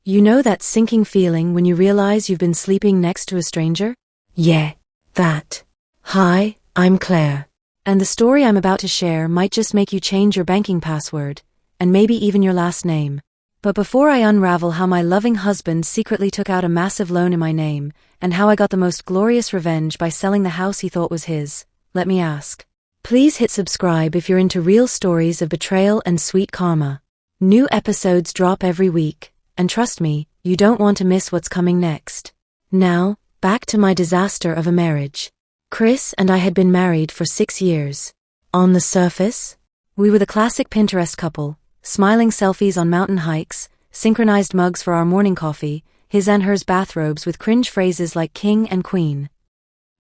You know that sinking feeling when you realize you've been sleeping next to a stranger? Yeah, that. Hi, I'm Claire. And the story I'm about to share might just make you change your banking password, and maybe even your last name. But before I unravel how my loving husband secretly took out a massive loan in my name, and how I got the most glorious revenge by selling the house he thought was his, let me ask. Please hit subscribe if you're into real stories of betrayal and sweet karma. New episodes drop every week, and trust me, you don't want to miss what's coming next. Now, back to my disaster of a marriage. Chris and I had been married for 6 years. On the surface, we were the classic Pinterest couple, smiling selfies on mountain hikes, synchronized mugs for our morning coffee, his and hers bathrobes with cringe phrases like king and queen.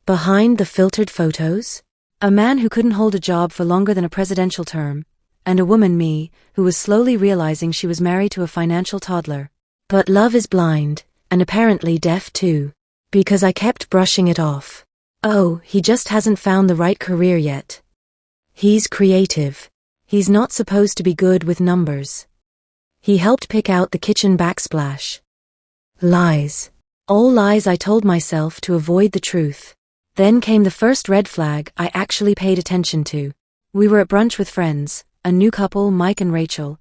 Behind the filtered photos, a man who couldn't hold a job for longer than a presidential term, and a woman, me, who was slowly realizing she was married to a financial toddler. But love is blind, and apparently deaf too, because I kept brushing it off. Oh, he just hasn't found the right career yet. He's creative. He's not supposed to be good with numbers. He helped pick out the kitchen backsplash. Lies. All lies I told myself to avoid the truth. Then came the first red flag I actually paid attention to. We were at brunch with friends, a new couple, Mike and Rachel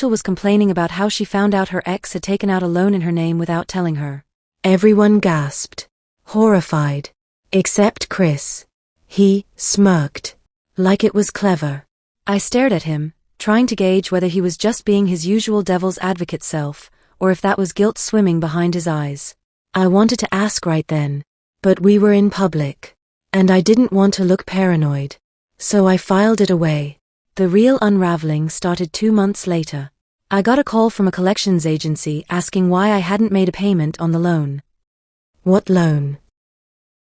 was complaining about how she found out her ex had taken out a loan in her name without telling her. Everyone gasped, horrified, except Chris. He smirked, like it was clever. I stared at him, trying to gauge whether he was just being his usual devil's advocate self, or if that was guilt swimming behind his eyes. I wanted to ask right then, but we were in public, and I didn't want to look paranoid, so I filed it away. The real unraveling started 2 months later. I got a call from a collections agency asking why I hadn't made a payment on the loan. What loan?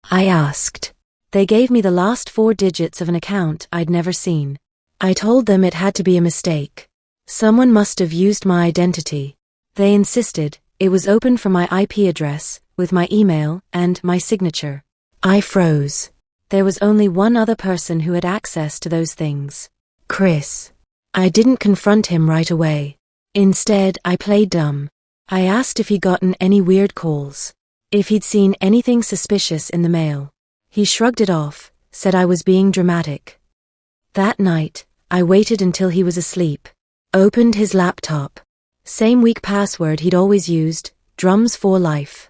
I asked. They gave me the last 4 digits of an account I'd never seen. I told them it had to be a mistake. Someone must have used my identity. They insisted it was opened from my IP address, with my email and my signature. I froze. There was only one other person who had access to those things. Chris. I didn't confront him right away. Instead, I played dumb. I asked if he'd gotten any weird calls, if he'd seen anything suspicious in the mail. He shrugged it off, said I was being dramatic. That night, I waited until he was asleep, opened his laptop. Same weak password he'd always used, drums for life.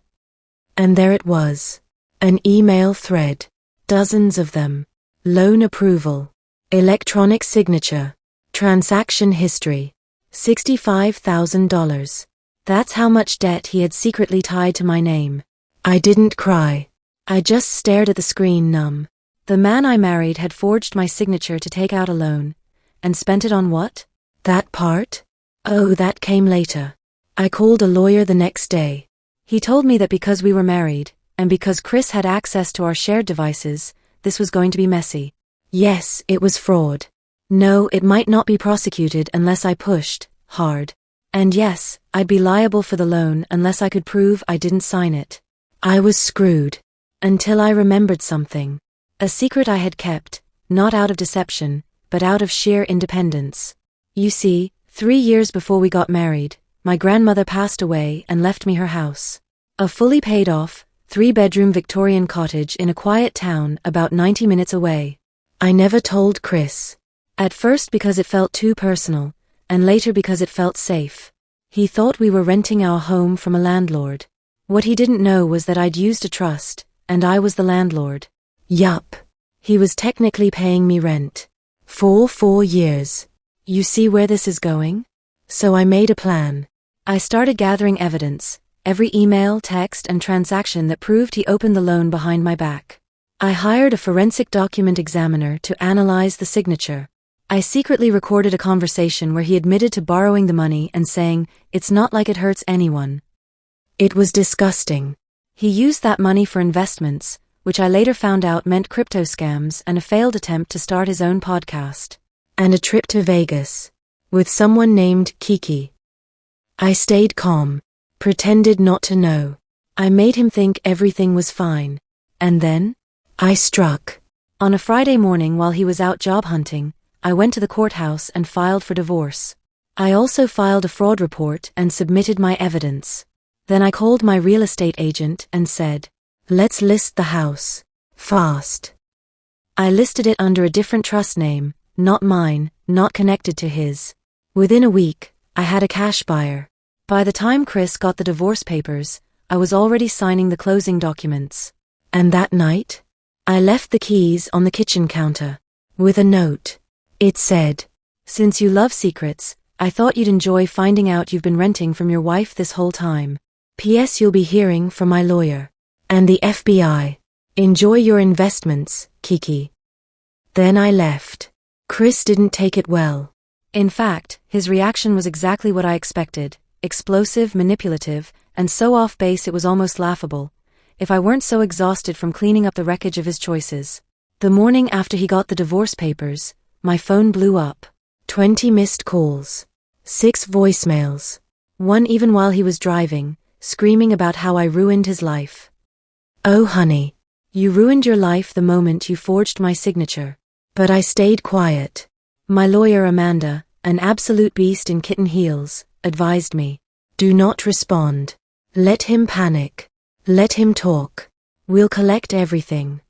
And there it was. An email thread. Dozens of them. Loan approval. Electronic signature. Transaction history. $65,000. That's how much debt he had secretly tied to my name. I didn't cry. I just stared at the screen numb. The man I married had forged my signature to take out a loan. And spent it on what? That part? Oh, that came later. I called a lawyer the next day. He told me that because we were married, and because Chris had access to our shared devices, this was going to be messy. Yes, it was fraud. No, it might not be prosecuted unless I pushed hard. And yes, I'd be liable for the loan unless I could prove I didn't sign it. I was screwed. Until I remembered something. A secret I had kept, not out of deception, but out of sheer independence. You see, 3 years before we got married, my grandmother passed away and left me her house. A fully paid off, 3-bedroom Victorian cottage in a quiet town about 90 minutes away. I never told Chris. At first because it felt too personal, and later because it felt safe. He thought we were renting our home from a landlord. What he didn't know was that I'd used a trust, and I was the landlord. Yup. He was technically paying me rent. For 4 years. You see where this is going? So I made a plan. I started gathering evidence, every email, text, and transaction that proved he opened the loan behind my back. I hired a forensic document examiner to analyze the signature. I secretly recorded a conversation where he admitted to borrowing the money and saying, "It's not like it hurts anyone." It was disgusting. He used that money for investments, which I later found out meant crypto scams and a failed attempt to start his own podcast. And a trip to Vegas. With someone named Kiki. I stayed calm. Pretended not to know. I made him think everything was fine. And then? I struck. On a Friday morning while he was out job hunting, I went to the courthouse and filed for divorce. I also filed a fraud report and submitted my evidence. Then I called my real estate agent and said, "Let's list the house. Fast." I listed it under a different trust name, not mine, not connected to his. Within a week, I had a cash buyer. By the time Chris got the divorce papers, I was already signing the closing documents. And that night, I left the keys on the kitchen counter, with a note. It said, "Since you love secrets, I thought you'd enjoy finding out you've been renting from your wife this whole time. P.S. You'll be hearing from my lawyer. And the FBI. Enjoy your investments, Kiki." Then I left. Chris didn't take it well. In fact, his reaction was exactly what I expected: explosive, manipulative, and so off base it was almost laughable, if I weren't so exhausted from cleaning up the wreckage of his choices. The morning after he got the divorce papers, my phone blew up. 20 missed calls. 6 voicemails. One even while he was driving, screaming about how I ruined his life. "Oh honey. You ruined your life the moment you forged my signature." But I stayed quiet. My lawyer Amanda, an absolute beast in kitten heels, advised me, "Do not respond. Let him panic. Let him talk. We'll collect everything."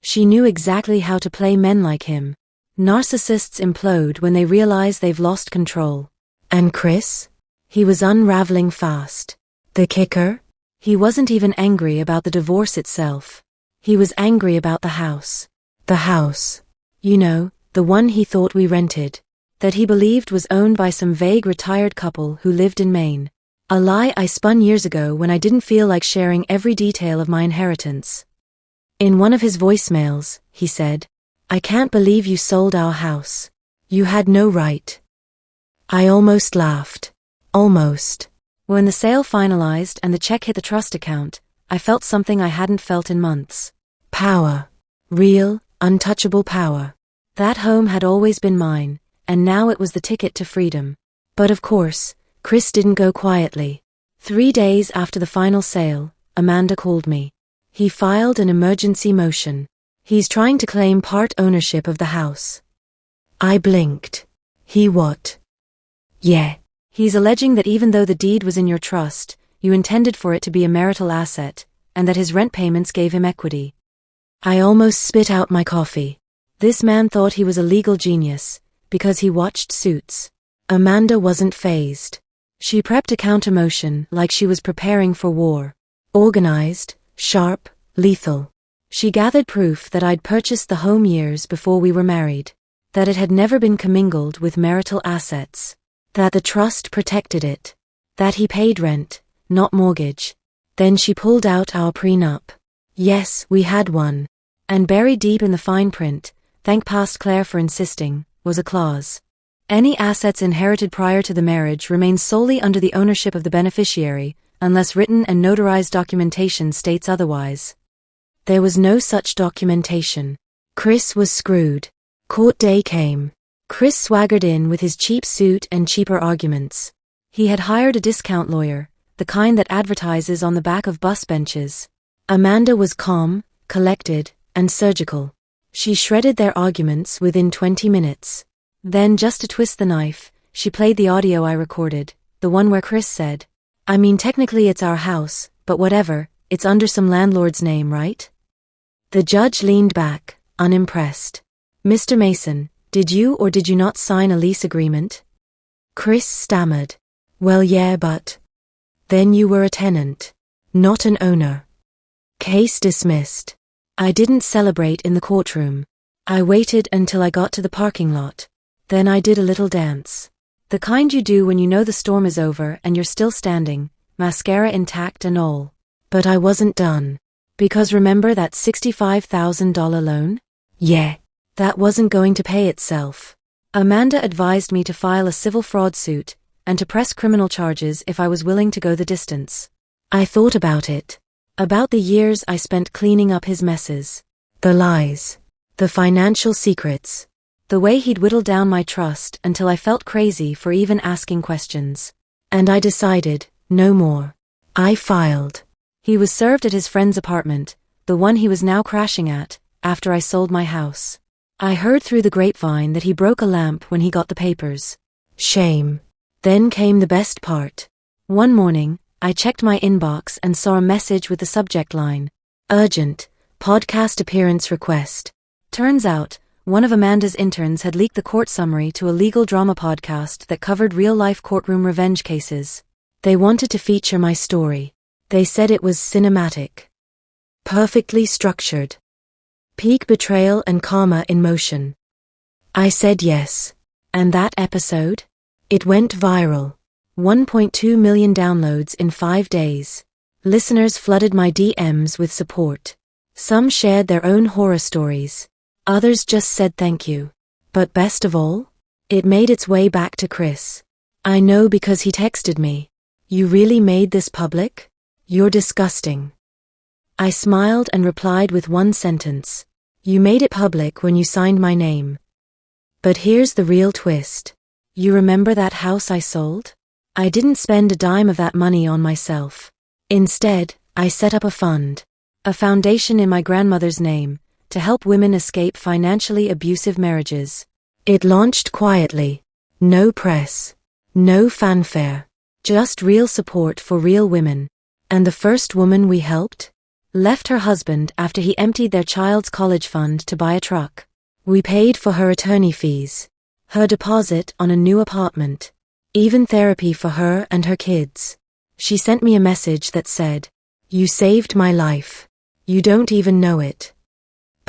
She knew exactly how to play men like him. Narcissists implode when they realize they've lost control. And Chris? He was unraveling fast. The kicker? He wasn't even angry about the divorce itself. He was angry about the house. The house. You know, the one he thought we rented. That he believed was owned by some vague retired couple who lived in Maine. A lie I spun years ago when I didn't feel like sharing every detail of my inheritance. In one of his voicemails, he said, "I can't believe you sold our house. You had no right." I almost laughed. Almost. When the sale finalized and the check hit the trust account, I felt something I hadn't felt in months. Power. Real, untouchable power. That home had always been mine, and now it was the ticket to freedom. But of course, Chris didn't go quietly. 3 days after the final sale, Amanda called me. He filed an emergency motion. He's trying to claim part ownership of the house. I blinked. He what? Yeah. He's alleging that even though the deed was in your trust, you intended for it to be a marital asset, and that his rent payments gave him equity. I almost spit out my coffee. This man thought he was a legal genius, because he watched Suits. Amanda wasn't fazed. She prepped a countermotion like she was preparing for war. Organized, sharp, lethal. She gathered proof that I'd purchased the home years before we were married. That it had never been commingled with marital assets. That the trust protected it. That he paid rent, not mortgage. Then she pulled out our prenup. Yes, we had one. And buried deep in the fine print, thank past Claire for insisting, was a clause. Any assets inherited prior to the marriage remain solely under the ownership of the beneficiary, unless written and notarized documentation states otherwise. There was no such documentation. Chris was screwed. Court day came. Chris swaggered in with his cheap suit and cheaper arguments. He had hired a discount lawyer, the kind that advertises on the back of bus benches. Amanda was calm, collected, and surgical. She shredded their arguments within 20 minutes. Then, just to twist the knife, she played the audio I recorded, the one where Chris said, "I mean technically it's our house, but whatever, it's under some landlord's name, right?" The judge leaned back, unimpressed. "Mr. Mason, did you or did you not sign a lease agreement?" Chris stammered. "Well yeah, but..." "Then you were a tenant, not an owner." Case dismissed. I didn't celebrate in the courtroom. I waited until I got to the parking lot. Then I did a little dance. The kind you do when you know the storm is over and you're still standing, mascara intact and all. But I wasn't done. Because remember that $65,000 loan? Yeah. That wasn't going to pay itself. Amanda advised me to file a civil fraud suit, and to press criminal charges if I was willing to go the distance. I thought about it. About the years I spent cleaning up his messes. The lies. The financial secrets. The way he'd whittled down my trust until I felt crazy for even asking questions. And I decided, no more. I filed. He was served at his friend's apartment, the one he was now crashing at, after I sold my house. I heard through the grapevine that he broke a lamp when he got the papers. Shame. Then came the best part. One morning, I checked my inbox and saw a message with the subject line, "Urgent, podcast appearance request." Turns out, one of Amanda's interns had leaked the court summary to a legal drama podcast that covered real-life courtroom revenge cases. They wanted to feature my story. They said it was cinematic. Perfectly structured. Peak betrayal and karma in motion. I said yes. And that episode? It went viral. 1.2 million downloads in 5 days. Listeners flooded my DMs with support. Some shared their own horror stories. Others just said thank you. But best of all, it made its way back to Chris. I know because he texted me. "You really made this public? You're disgusting." I smiled and replied with one sentence. "You made it public when you signed my name." But here's the real twist. You remember that house I sold? I didn't spend a dime of that money on myself. Instead, I set up a fund. A foundation in my grandmother's name, to help women escape financially abusive marriages. It launched quietly. No press. No fanfare. Just real support for real women. And the first woman we helped left her husband after he emptied their child's college fund to buy a truck. We paid for her attorney fees, her deposit on a new apartment, even therapy for her and her kids. She sent me a message that said, "You saved my life. You don't even know it."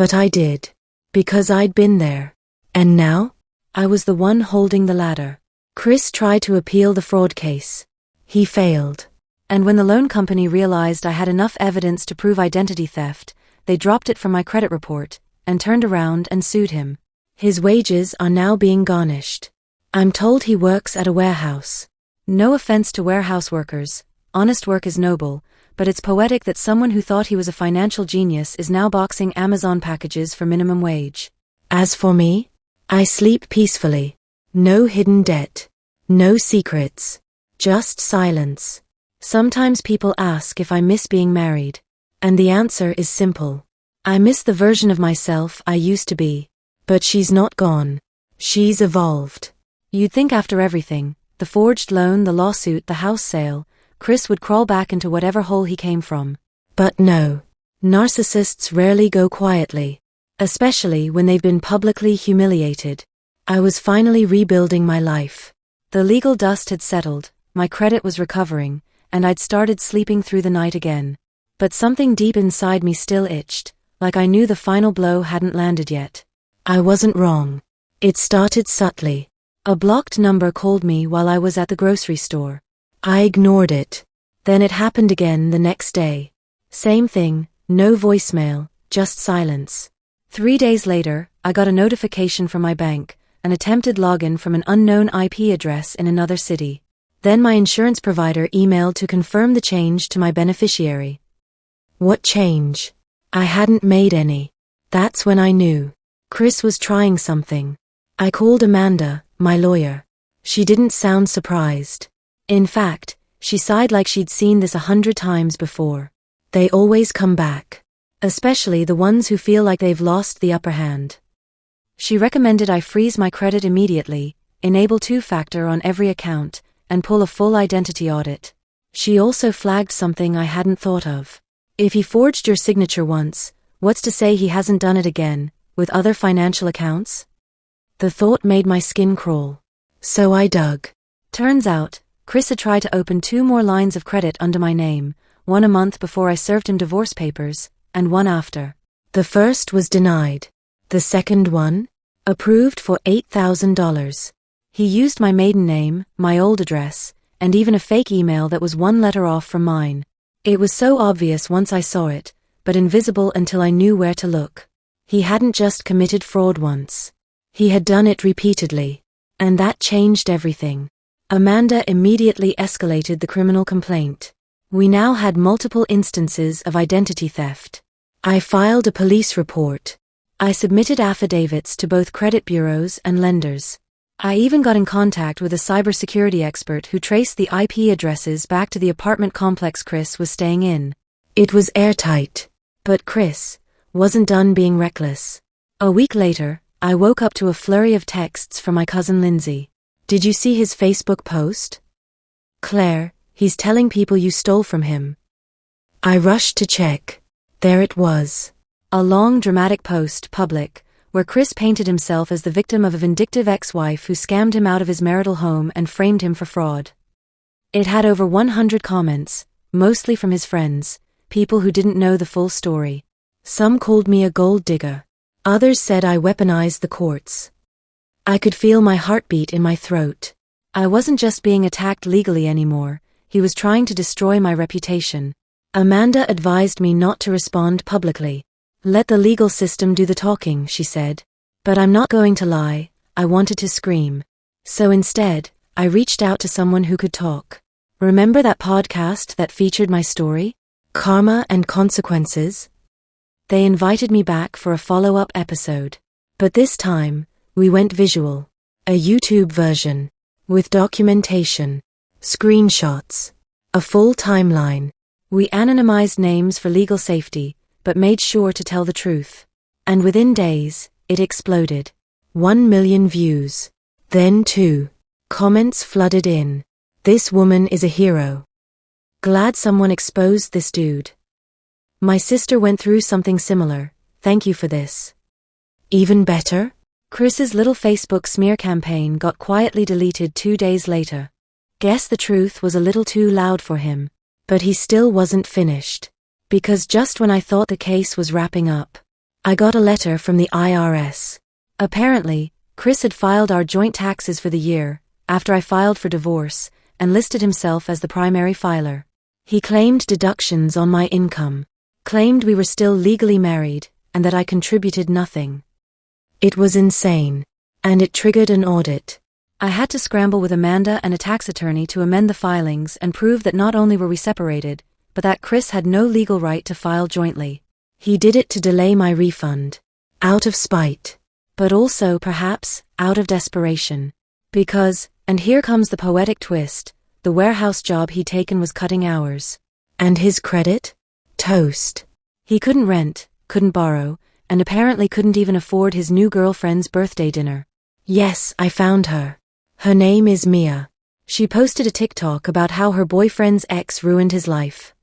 But I did. Because I'd been there. And now? I was the one holding the ladder. Chris tried to appeal the fraud case. He failed. And when the loan company realized I had enough evidence to prove identity theft, they dropped it from my credit report, and turned around and sued him. His wages are now being garnished. I'm told he works at a warehouse. No offense to warehouse workers, honest work is noble, but it's poetic that someone who thought he was a financial genius is now boxing Amazon packages for minimum wage. As for me, I sleep peacefully. No hidden debt. No secrets. Just silence. Sometimes people ask if I miss being married. And the answer is simple. I miss the version of myself I used to be. But she's not gone. She's evolved. You'd think after everything, the forged loan, the lawsuit, the house sale, Chris would crawl back into whatever hole he came from. But no. Narcissists rarely go quietly. Especially when they've been publicly humiliated. I was finally rebuilding my life. The legal dust had settled, my credit was recovering, and I'd started sleeping through the night again. But something deep inside me still itched, like I knew the final blow hadn't landed yet. I wasn't wrong. It started subtly. A blocked number called me while I was at the grocery store. I ignored it. Then it happened again the next day. Same thing, no voicemail, just silence. 3 days later, I got a notification from my bank, an attempted login from an unknown IP address in another city. Then my insurance provider emailed to confirm the change to my beneficiary. What change? I hadn't made any. That's when I knew. Chris was trying something. I called Amanda, my lawyer. She didn't sound surprised. In fact, she sighed like she'd seen this 100 times before. They always come back. Especially the ones who feel like they've lost the upper hand. She recommended I freeze my credit immediately, enable two-factor on every account, and pull a full identity audit. She also flagged something I hadn't thought of. If he forged your signature once, what's to say he hasn't done it again, with other financial accounts? The thought made my skin crawl. So I dug. Turns out, Chris had tried to open 2 more lines of credit under my name, one a month before I served him divorce papers, and one after. The first was denied. The second one? Approved for $8,000. He used my maiden name, my old address, and even a fake email that was 1 letter off from mine. It was so obvious once I saw it, but invisible until I knew where to look. He hadn't just committed fraud once. He had done it repeatedly. And that changed everything. Amanda immediately escalated the criminal complaint. We now had multiple instances of identity theft. I filed a police report. I submitted affidavits to both credit bureaus and lenders. I even got in contact with a cybersecurity expert who traced the IP addresses back to the apartment complex Chris was staying in. It was airtight. But Chris wasn't done being reckless. A week later, I woke up to a flurry of texts from my cousin Lindsay. Did you see his Facebook post? Claire, he's telling people you stole from him. I rushed to check. There it was. A long dramatic post, public, where Chris painted himself as the victim of a vindictive ex-wife who scammed him out of his marital home and framed him for fraud. It had over 100 comments, mostly from his friends, people who didn't know the full story. Some called me a gold digger. Others said I weaponized the courts. I could feel my heartbeat in my throat. I wasn't just being attacked legally anymore, he was trying to destroy my reputation. Amanda advised me not to respond publicly. Let the legal system do the talking, she said. But I'm not going to lie, I wanted to scream. So instead, I reached out to someone who could talk. Remember that podcast that featured my story? Karma and Consequences? They invited me back for a follow-up episode. But this time, we went visual. A YouTube version. With documentation. Screenshots. A full timeline. We anonymized names for legal safety, but made sure to tell the truth. And within days, it exploded. 1 million views. Then 2. Comments flooded in. This woman is a hero. Glad someone exposed this dude. My sister went through something similar, thank you for this. Even better? Chris's little Facebook smear campaign got quietly deleted 2 days later. Guess the truth was a little too loud for him. But he still wasn't finished. Because just when I thought the case was wrapping up, I got a letter from the IRS. Apparently, Chris had filed our joint taxes for the year, after I filed for divorce, and listed himself as the primary filer. He claimed deductions on my income, claimed we were still legally married, and that I contributed nothing. It was insane, and it triggered an audit. I had to scramble with Amanda and a tax attorney to amend the filings and prove that not only were we separated, but that Chris had no legal right to file jointly. He did it to delay my refund. Out of spite. But also, perhaps, out of desperation. Because, and here comes the poetic twist, the warehouse job he'd taken was cutting hours. And his credit? Toast. He couldn't rent, couldn't borrow, and apparently couldn't even afford his new girlfriend's birthday dinner. Yes, I found her. Her name is Mia. She posted a TikTok about how her boyfriend's ex ruined his life.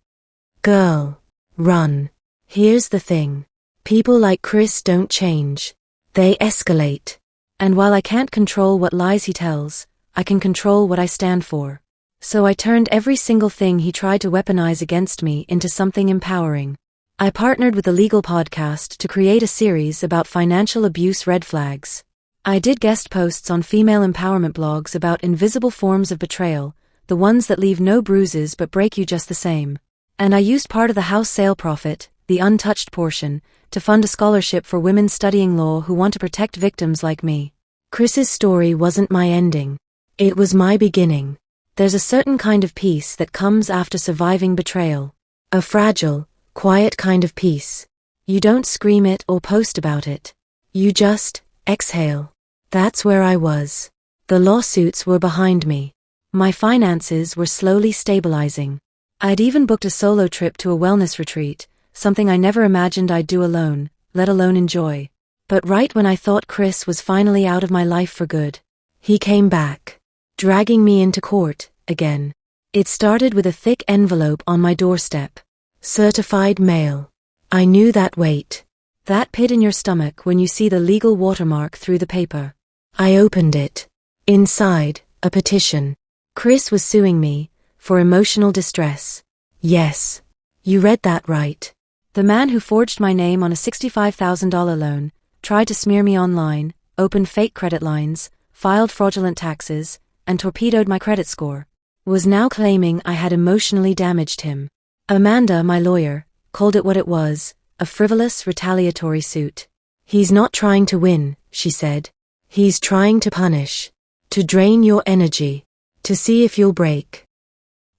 Girl. Run. Here's the thing. People like Chris don't change. They escalate. And while I can't control what lies he tells, I can control what I stand for. So I turned every single thing he tried to weaponize against me into something empowering. I partnered with the Legal Podcast to create a series about financial abuse red flags. I did guest posts on female empowerment blogs about invisible forms of betrayal, the ones that leave no bruises but break you just the same. And I used part of the house sale profit, the untouched portion, to fund a scholarship for women studying law who want to protect victims like me. Chris's story wasn't my ending. It was my beginning. There's a certain kind of peace that comes after surviving betrayal. A fragile, quiet kind of peace. You don't scream it or post about it. You just exhale. That's where I was. The lawsuits were behind me. My finances were slowly stabilizing. I'd even booked a solo trip to a wellness retreat, something I never imagined I'd do alone, let alone enjoy. But right when I thought Chris was finally out of my life for good, he came back, dragging me into court, again. It started with a thick envelope on my doorstep. Certified mail. I knew that weight. That pit in your stomach when you see the legal watermark through the paper. I opened it. Inside, a petition. Chris was suing me, for emotional distress. Yes. You read that right. The man who forged my name on a $65,000 loan, tried to smear me online, opened fake credit lines, filed fraudulent taxes, and torpedoed my credit score, was now claiming I had emotionally damaged him. Amanda, my lawyer, called it what it was, a frivolous retaliatory suit. He's not trying to win, she said. He's trying to punish. To drain your energy. To see if you'll break.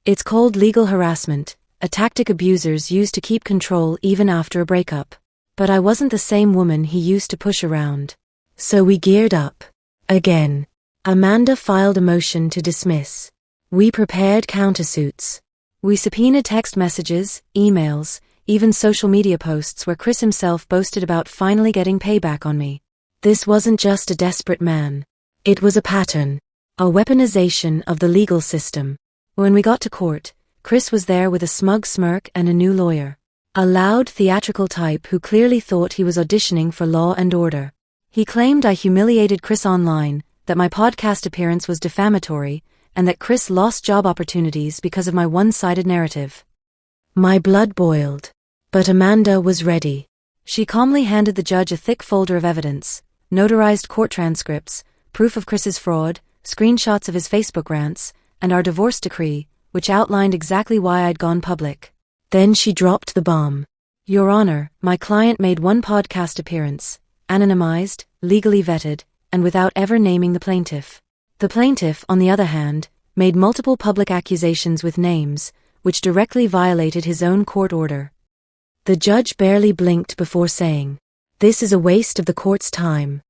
It's called legal harassment, a tactic abusers use to keep control even after a breakup. But I wasn't the same woman he used to push around. So we geared up. Again. Amanda filed a motion to dismiss. We prepared countersuits. We subpoenaed text messages, emails, even social media posts where Chris himself boasted about finally getting payback on me. This wasn't just a desperate man. It was a pattern. A weaponization of the legal system. When we got to court, Chris was there with a smug smirk and a new lawyer. A loud, theatrical type who clearly thought he was auditioning for Law and Order. He claimed I humiliated Chris online, that my podcast appearance was defamatory, and that Chris lost job opportunities because of my one-sided narrative. My blood boiled. But Amanda was ready. She calmly handed the judge a thick folder of evidence, notarized court transcripts, proof of Chris's fraud, screenshots of his Facebook rants, and our divorce decree, which outlined exactly why I'd gone public. Then she dropped the bomb. Your Honor, my client made one podcast appearance, anonymized, legally vetted, and without ever naming the plaintiff. The plaintiff, on the other hand, made multiple public accusations with names, which directly violated his own court order. The judge barely blinked before saying, "This is a waste of the court's time."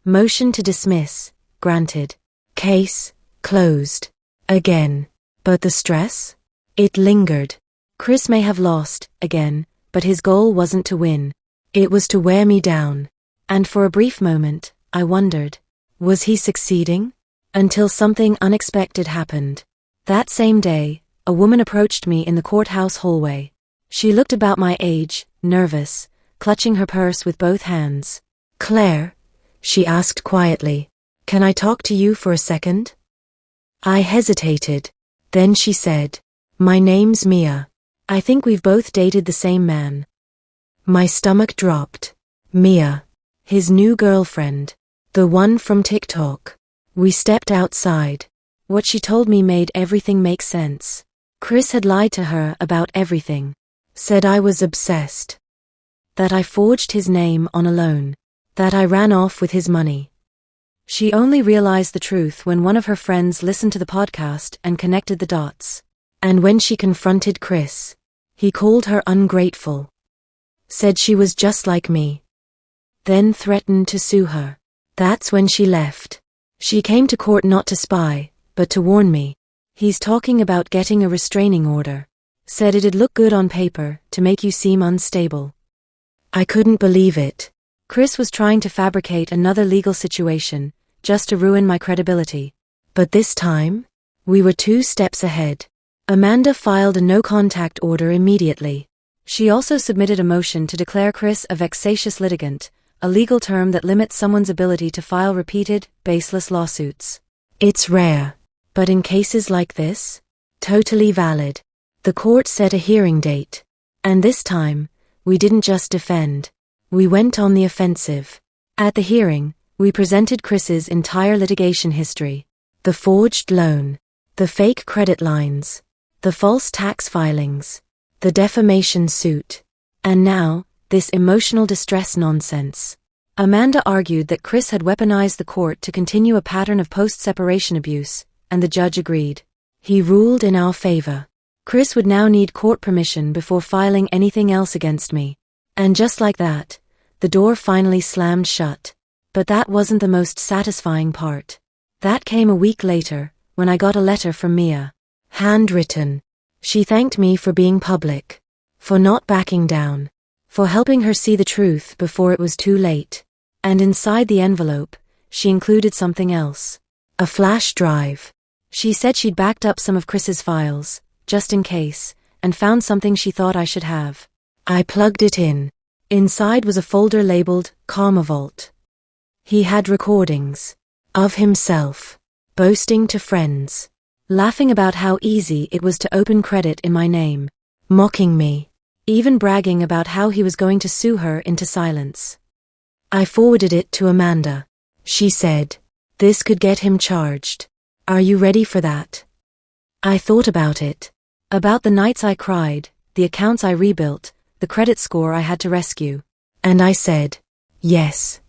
Motion to dismiss, granted. Case, closed. Again. But the stress? It lingered. Chris may have lost, again, but his goal wasn't to win. It was to wear me down. And for a brief moment, I wondered, was he succeeding? Until something unexpected happened. That same day, a woman approached me in the courthouse hallway. She looked about my age, nervous, clutching her purse with both hands. "Claire," she asked quietly, "can I talk to you for a second?" I hesitated. Then she said, "My name's Mia. I think we've both dated the same man." My stomach dropped. Mia. His new girlfriend. The one from TikTok. We stepped outside. What she told me made everything make sense. Chris had lied to her about everything. Said I was obsessed. That I forged his name on a loan. That I ran off with his money. She only realized the truth when one of her friends listened to the podcast and connected the dots. And when she confronted Chris, he called her ungrateful. Said she was just like me. Then threatened to sue her. That's when she left. She came to court not to spy, but to warn me. He's talking about getting a restraining order. Said it'd look good on paper, to make you seem unstable. I couldn't believe it. Chris was trying to fabricate another legal situation, just to ruin my credibility. But this time, we were 2 steps ahead. Amanda filed a no-contact order immediately. She also submitted a motion to declare Chris a vexatious litigant, a legal term that limits someone's ability to file repeated, baseless lawsuits. It's rare. But in cases like this, totally valid. The court set a hearing date. And this time, we didn't just defend. We went on the offensive. At the hearing, we presented Chris's entire litigation history. The forged loan. The fake credit lines. The false tax filings. The defamation suit. And now, this emotional distress nonsense. Amanda argued that Chris had weaponized the court to continue a pattern of post-separation abuse, and the judge agreed. He ruled in our favor. Chris would now need court permission before filing anything else against me. And just like that, the door finally slammed shut. But that wasn't the most satisfying part. That came a week later, when I got a letter from Mia. Handwritten. She thanked me for being public. For not backing down. For helping her see the truth before it was too late. And inside the envelope, she included something else. A flash drive. She said she'd backed up some of Chris's files, just in case, and found something she thought I should have. I plugged it in. Inside was a folder labeled Karma Vault. He had recordings. Of himself. Boasting to friends. Laughing about how easy it was to open credit in my name. Mocking me. Even bragging about how he was going to sue her into silence. I forwarded it to Amanda. She said, "This could get him charged. Are you ready for that?" I thought about it. About the nights I cried, the accounts I rebuilt, the credit score I had to rescue. And I said, yes.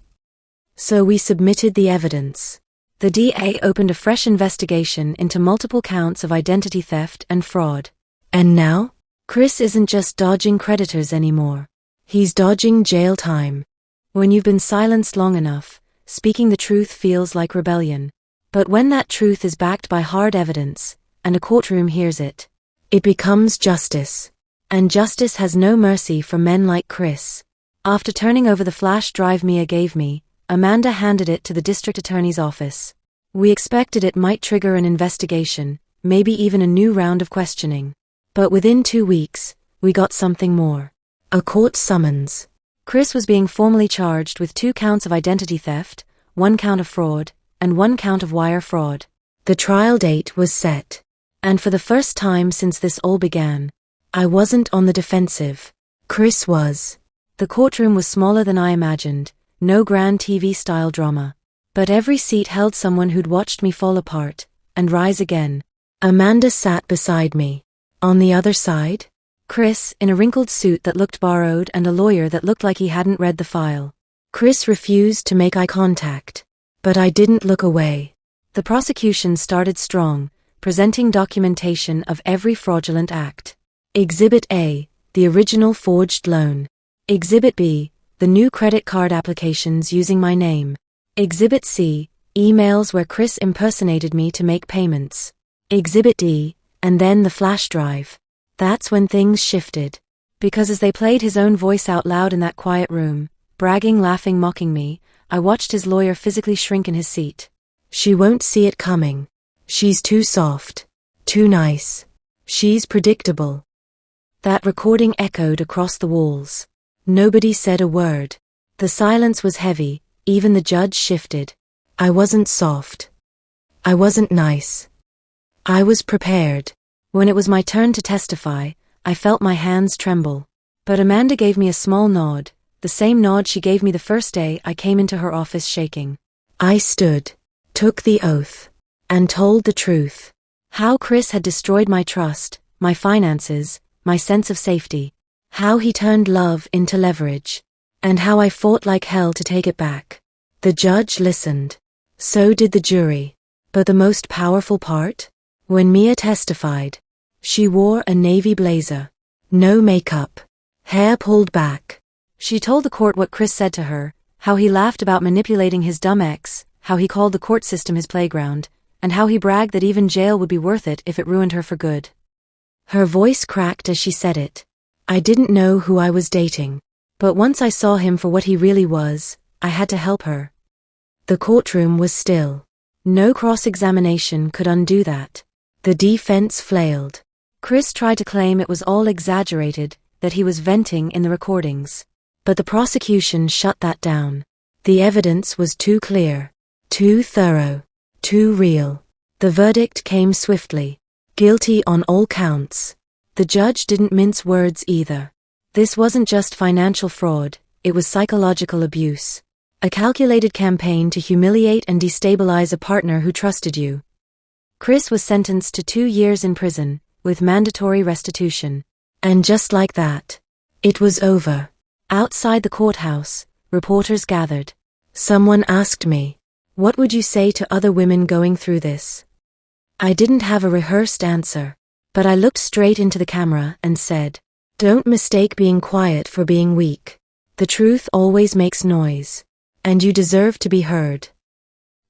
So we submitted the evidence. The DA opened a fresh investigation into multiple counts of identity theft and fraud. And now, Chris isn't just dodging creditors anymore. He's dodging jail time. When you've been silenced long enough, speaking the truth feels like rebellion. But when that truth is backed by hard evidence, and a courtroom hears it, it becomes justice. And justice has no mercy for men like Chris. After turning over the flash drive Mia gave me, Amanda handed it to the district attorney's office. We expected it might trigger an investigation, maybe even a new round of questioning. But within 2 weeks, we got something more. A court summons. Chris was being formally charged with 2 counts of identity theft, 1 count of fraud, and 1 count of wire fraud. The trial date was set. And for the first time since this all began, I wasn't on the defensive. Chris was. The courtroom was smaller than I imagined, no grand TV-style drama. But every seat held someone who'd watched me fall apart and rise again. Amanda sat beside me. On the other side, Chris, in a wrinkled suit that looked borrowed and a lawyer that looked like he hadn't read the file. Chris refused to make eye contact. But I didn't look away. The prosecution started strong, presenting documentation of every fraudulent act. Exhibit A, the original forged loan. Exhibit B, the new credit card applications using my name. Exhibit C, emails where Chris impersonated me to make payments. Exhibit D, and then the flash drive. That's when things shifted. Because as they played his own voice out loud in that quiet room, bragging, laughing, mocking me, I watched his lawyer physically shrink in his seat. She won't see it coming. She's too soft. Too nice. She's predictable. That recording echoed across the walls. Nobody said a word. The silence was heavy, even the judge shifted. I wasn't soft. I wasn't nice. I was prepared. When it was my turn to testify, I felt my hands tremble. But Amanda gave me a small nod, the same nod she gave me the first day I came into her office shaking. I stood, took the oath, and told the truth. How Chris had destroyed my trust, my finances, my sense of safety. How he turned love into leverage. And how I fought like hell to take it back. The judge listened. So did the jury. But the most powerful part? When Mia testified. She wore a navy blazer. No makeup. Hair pulled back. She told the court what Chris said to her, how he laughed about manipulating his dumb ex, how he called the court system his playground, and how he bragged that even jail would be worth it if it ruined her for good. Her voice cracked as she said it. I didn't know who I was dating. But once I saw him for what he really was, I had to help her. The courtroom was still. No cross-examination could undo that. The defense flailed. Chris tried to claim it was all exaggerated, that he was venting in the recordings. But the prosecution shut that down. The evidence was too clear, too thorough, too real. The verdict came swiftly. Guilty on all counts. The judge didn't mince words either. This wasn't just financial fraud, it was psychological abuse. A calculated campaign to humiliate and destabilize a partner who trusted you. Chris was sentenced to 2 years in prison, with mandatory restitution. And just like that, it was over. Outside the courthouse, reporters gathered. Someone asked me, "What would you say to other women going through this?" I didn't have a rehearsed answer, but I looked straight into the camera and said, "Don't mistake being quiet for being weak. The truth always makes noise. And you deserve to be heard."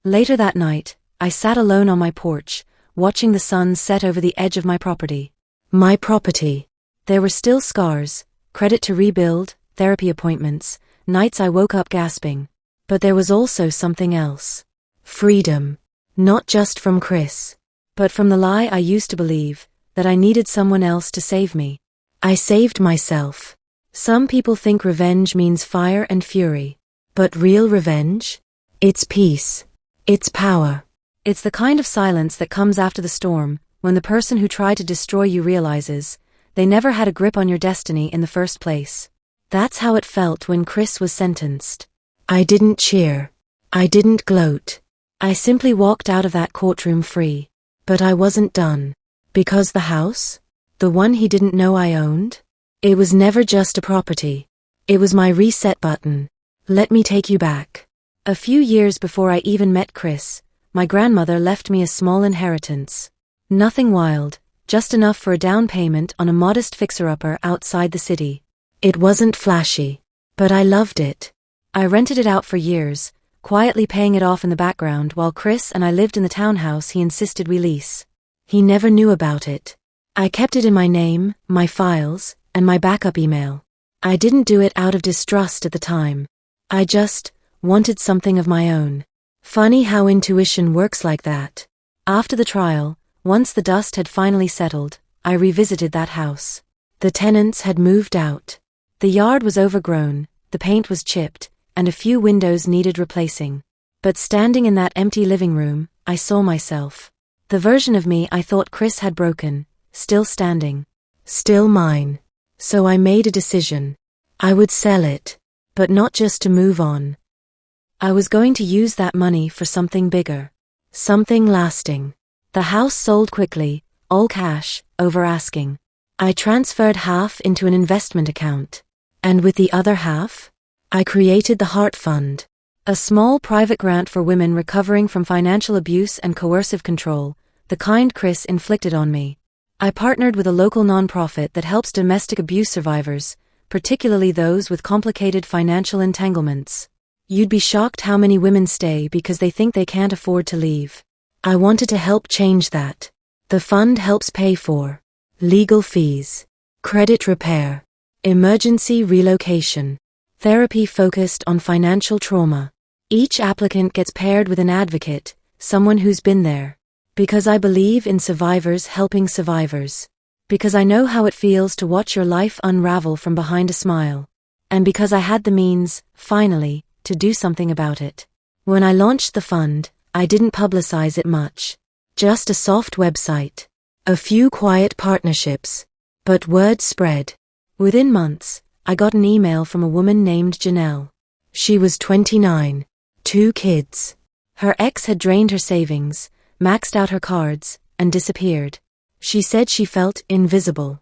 Later that night, I sat alone on my porch, watching the sun set over the edge of my property. My property. There were still scars, credit to rebuild, therapy appointments, nights I woke up gasping. But there was also something else. Freedom. Not just from Chris, but from the lie I used to believe, that I needed someone else to save me. I saved myself. Some people think revenge means fire and fury. But real revenge? It's peace. It's power. It's the kind of silence that comes after the storm, when the person who tried to destroy you realizes they never had a grip on your destiny in the first place. That's how it felt when Chris was sentenced. I didn't cheer. I didn't gloat. I simply walked out of that courtroom free. But I wasn't done. Because the house? The one he didn't know I owned? It was never just a property. It was my reset button. Let me take you back. A few years before I even met Chris, my grandmother left me a small inheritance. Nothing wild, just enough for a down payment on a modest fixer-upper outside the city. It wasn't flashy, but I loved it. I rented it out for years, quietly paying it off in the background while Chris and I lived in the townhouse he insisted we lease. He never knew about it. I kept it in my name, my files, and my backup email. I didn't do it out of distrust at the time. I just wanted something of my own. Funny how intuition works like that. After the trial, once the dust had finally settled, I revisited that house. The tenants had moved out. The yard was overgrown, the paint was chipped, and a few windows needed replacing. But standing in that empty living room, I saw myself. The version of me I thought Chris had broken, still standing. Still mine. So I made a decision. I would sell it. But not just to move on. I was going to use that money for something bigger. Something lasting. The house sold quickly, all cash, over asking. I transferred half into an investment account. And with the other half, I created the Hart Fund. A small private grant for women recovering from financial abuse and coercive control, the kind Chris inflicted on me. I partnered with a local nonprofit that helps domestic abuse survivors, particularly those with complicated financial entanglements. You'd be shocked how many women stay because they think they can't afford to leave. I wanted to help change that. The fund helps pay for legal fees, credit repair, emergency relocation, therapy focused on financial trauma. Each applicant gets paired with an advocate, someone who's been there. Because I believe in survivors helping survivors. Because I know how it feels to watch your life unravel from behind a smile. And because I had the means, finally, to do something about it. When I launched the fund, I didn't publicize it much. Just a soft website. A few quiet partnerships. But word spread. Within months, I got an email from a woman named Janelle. She was 29. 2 kids. Her ex had drained her savings, maxed out her cards, and disappeared. She said she felt invisible.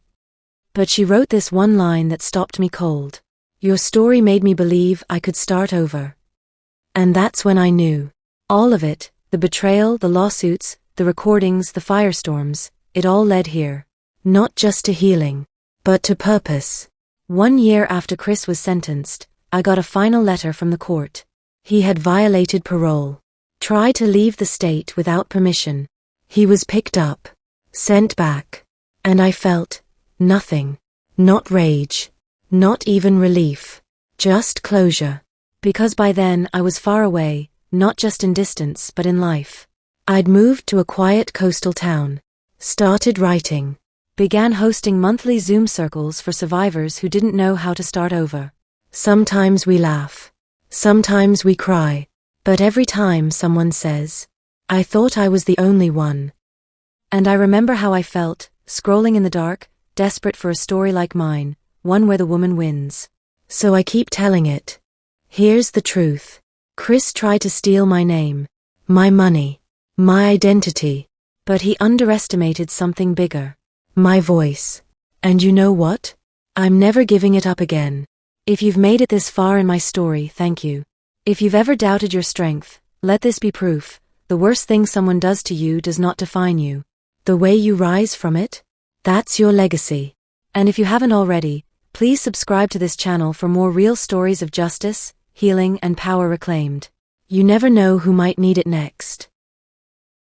But she wrote this one line that stopped me cold. Your story made me believe I could start over. And that's when I knew. All of it, the betrayal, the lawsuits, the recordings, the firestorms, it all led here. Not just to healing, but to purpose. 1 year after Chris was sentenced, I got a final letter from the court. He had violated parole. Tried to leave the state without permission. He was picked up. Sent back. And I felt nothing. Not rage. Not even relief. Just closure. Because by then I was far away, not just in distance but in life. I'd moved to a quiet coastal town. Started writing. Began hosting monthly Zoom circles for survivors who didn't know how to start over. Sometimes we laugh. Sometimes we cry. But every time someone says, I thought I was the only one. And I remember how I felt, scrolling in the dark, desperate for a story like mine, one where the woman wins. So I keep telling it. Here's the truth. Chris tried to steal my name, my money, my identity. But he underestimated something bigger. My voice. And you know what? I'm never giving it up again. If you've made it this far in my story, thank you. If you've ever doubted your strength, let this be proof. The worst thing someone does to you does not define you. The way you rise from it? That's your legacy. And if you haven't already, please subscribe to this channel for more real stories of justice, healing, and power reclaimed. You never know who might need it next.